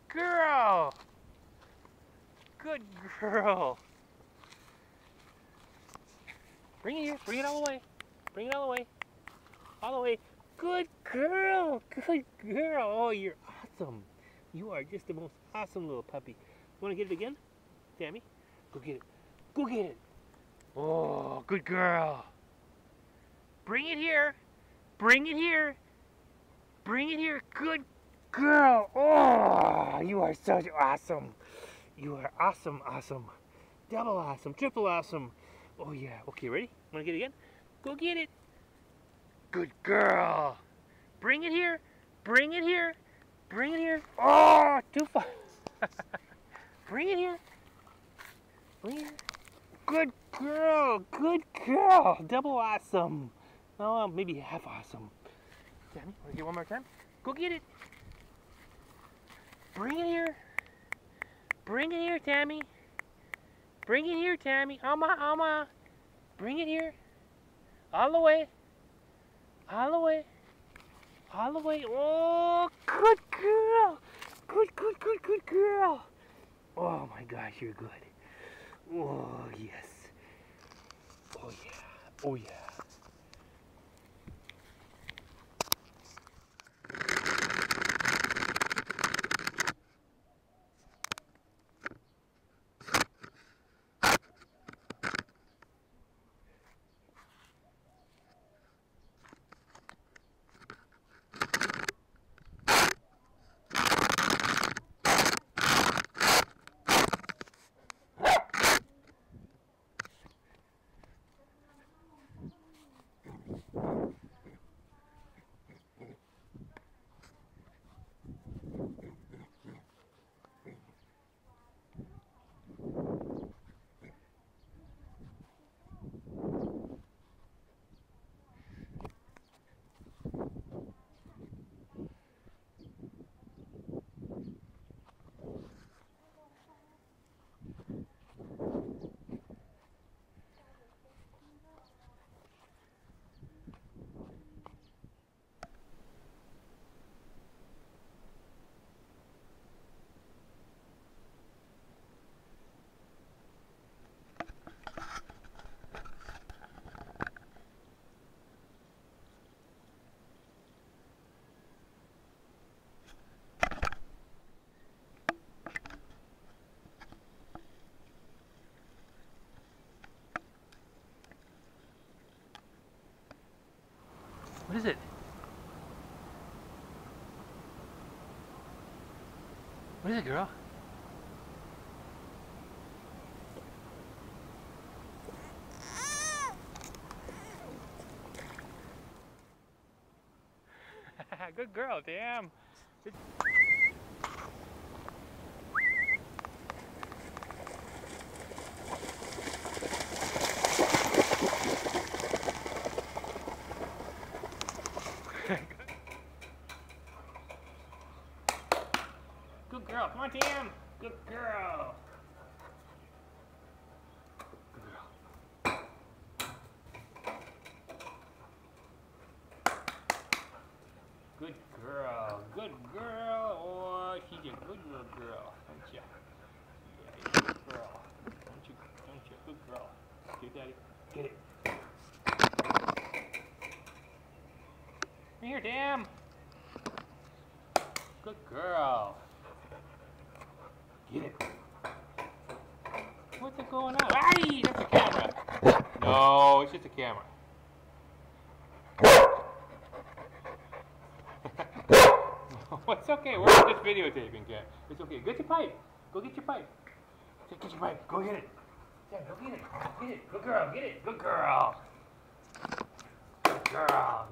girl. Good girl. Bring it here. Bring it all the way. Bring it all the way. All the way. Good girl. Good girl. Oh, you're awesome. You are just the most awesome little puppy. You want to get it again? Tammy? Go get it. Go get it. Oh, good girl. Bring it here. Bring it here. Bring it here. Good girl. Oh, you are such awesome. You are awesome, awesome. Double awesome, triple awesome. Oh yeah. Okay, ready? Want to get it again? Go get it. Good girl. Bring it here. Bring it here. Bring it here. Oh, too far. Bring it here. Bring it here. Good girl. Good girl. Double awesome. Oh, maybe half awesome. Tammy, want to get one more time? Go get it. Bring it here. Bring it here, Tammy. Bring it here, Tammy. Alma. Bring it here. All the way. All the way. All the way. Oh, good girl. Good girl. Oh my gosh, you're good. Oh, yes. Oh, yeah. Oh, yeah. What is it? What is it, girl? Good girl, damn. Good. Good girl. Come on, Tam. Good girl. Good girl. Good girl. Good girl. Oh, she's a good little girl, aren't you? Yeah, you're a good girl. Don't you? Good girl. Here, Daddy. Get it. Come here, Tam. Good girl. Get it. What's it going on? Aye, that's a camera. No, it's just a camera. No, it's okay. We're just videotaping, Ken. It's okay. Get your pipe. Go get your pipe. Get your pipe. Go get it. Yeah, go get it. Get it. Good girl. Get it. Good girl. Good girl.